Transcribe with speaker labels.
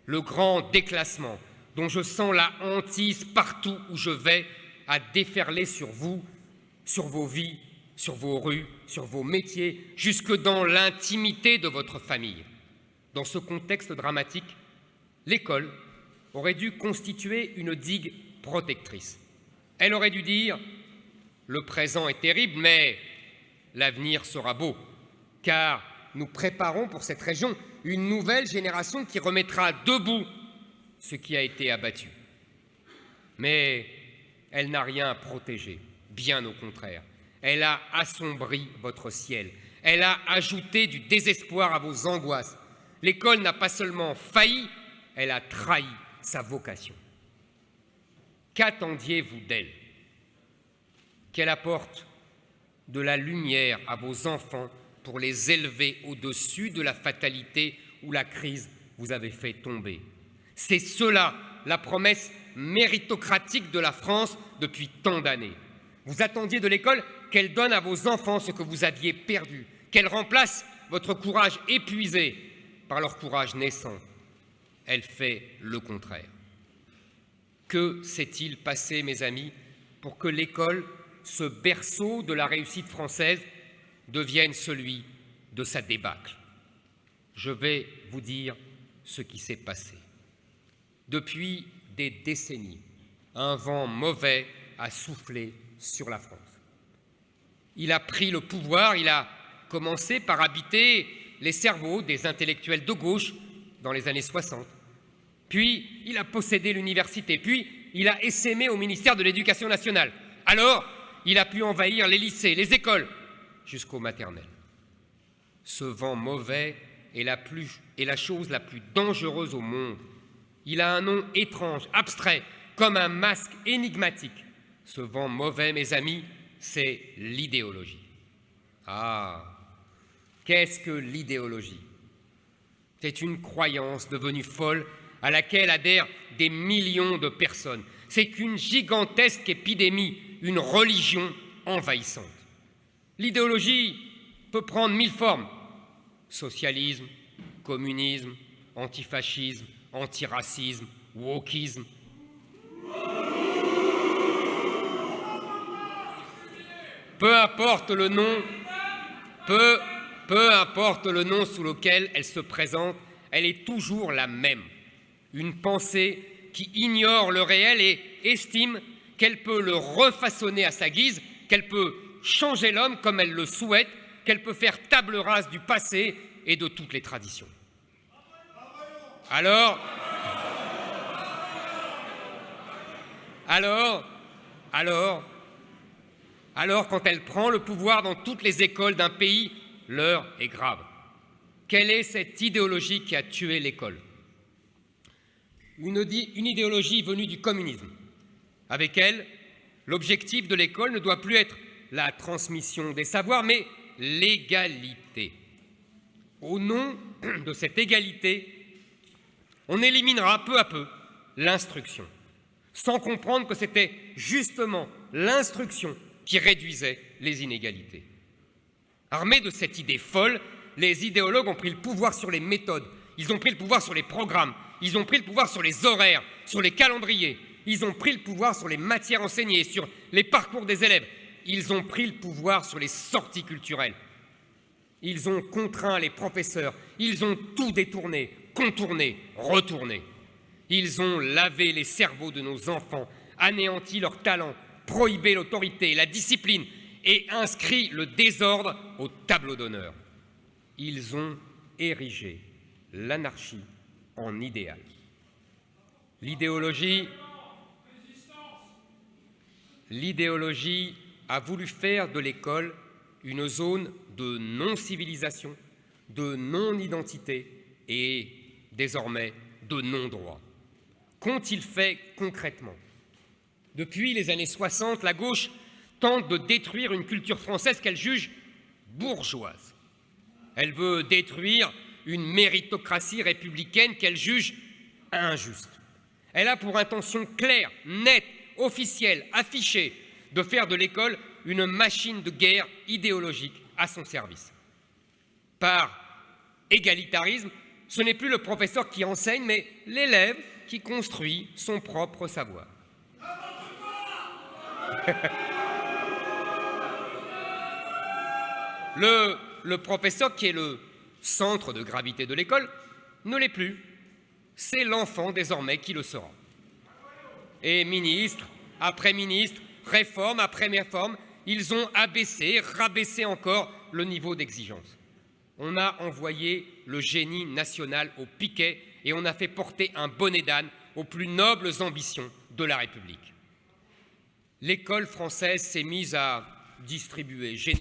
Speaker 1: le grand déclassement dont je sens la hantise partout où je vais à déferler sur vous, sur vos vies, sur vos rues, sur vos métiers, jusque dans l'intimité de votre famille. Dans ce contexte dramatique, l'école aurait dû constituer une digue protectrice. Elle aurait dû dire « Le présent est terrible, mais l'avenir sera beau, car nous préparons pour cette région une nouvelle génération qui remettra debout ce qui a été abattu. » Mais elle n'a rien protégé, bien au contraire. Elle a assombri votre ciel. Elle a ajouté du désespoir à vos angoisses. L'école n'a pas seulement failli, elle a trahi sa vocation. Qu'attendiez-vous d'elle? Qu'elle apporte de la lumière à vos enfants pour les élever au-dessus de la fatalité où la crise vous avait fait tomber. C'est cela, la promesse méritocratique de la France depuis tant d'années. Vous attendiez de l'école qu'elle donne à vos enfants ce que vous aviez perdu, qu'elle remplace votre courage épuisé par leur courage naissant. Elle fait le contraire. Que s'est-il passé, mes amis, pour que l'école, ce berceau de la réussite française, devienne celui de sa débâcle? Je vais vous dire ce qui s'est passé. Depuis des décennies, un vent mauvais a soufflé sur la France. Il a pris le pouvoir, il a commencé par habiter les cerveaux des intellectuels de gauche dans les années 60. Puis, il a possédé l'université. Puis, il a essaimé au ministère de l'Éducation nationale. Alors, il a pu envahir les lycées, les écoles, jusqu'aux maternelles. Ce vent mauvais est la chose la plus dangereuse au monde. Il a un nom étrange, abstrait, comme un masque énigmatique. Ce vent mauvais, mes amis, c'est l'idéologie. Ah, qu'est-ce que l'idéologie? C'est une croyance devenue folle à laquelle adhèrent des millions de personnes. C'est qu'une gigantesque épidémie, une religion envahissante. L'idéologie peut prendre 1000 formes. Socialisme, communisme, antifascisme, antiracisme, wokisme. Peu importe le nom, peu importe le nom sous lequel elle se présente, elle est toujours la même. Une pensée qui ignore le réel et estime qu'elle peut le refaçonner à sa guise, qu'elle peut changer l'homme comme elle le souhaite, qu'elle peut faire table rase du passé et de toutes les traditions. Alors, quand elle prend le pouvoir dans toutes les écoles d'un pays, l'heure est grave. Quelle est cette idéologie qui a tué l'école? Une idéologie venue du communisme. Avec elle, l'objectif de l'école ne doit plus être la transmission des savoirs, mais l'égalité. Au nom de cette égalité, on éliminera peu à peu l'instruction, sans comprendre que c'était justement l'instruction qui réduisait les inégalités. Armés de cette idée folle, les idéologues ont pris le pouvoir sur les méthodes, ils ont pris le pouvoir sur les programmes, ils ont pris le pouvoir sur les horaires, sur les calendriers, ils ont pris le pouvoir sur les matières enseignées, sur les parcours des élèves, ils ont pris le pouvoir sur les sorties culturelles. Ils ont contraint les professeurs, ils ont tout détourné, contourné, retourné. Ils ont lavé les cerveaux de nos enfants, anéanti leurs talents, prohibé l'autorité, la discipline et inscrit le désordre au tableau d'honneur. Ils ont érigé l'anarchie en idéal. L'idéologie a voulu faire de l'école une zone de non-civilisation, de non-identité et désormais de non-droit. Qu'ont-ils fait concrètement? Depuis les années 60, la gauche tente de détruire une culture française qu'elle juge bourgeoise. Elle veut détruire une méritocratie républicaine qu'elle juge injuste. Elle a pour intention claire, nette, officielle, affichée, de faire de l'école une machine de guerre idéologique à son service. Par égalitarisme, ce n'est plus le professeur qui enseigne, mais l'élève qui construit son propre savoir. Le professeur, qui est le centre de gravité de l'école, ne l'est plus. C'est l'enfant désormais qui le sera. Et ministre après ministre, réforme après réforme, ils ont abaissé, rabaissé encore le niveau d'exigence. On a envoyé le génie national au piquet et on a fait porter un bonnet d'âne aux plus nobles ambitions de la République. L'école française s'est mise à distribuer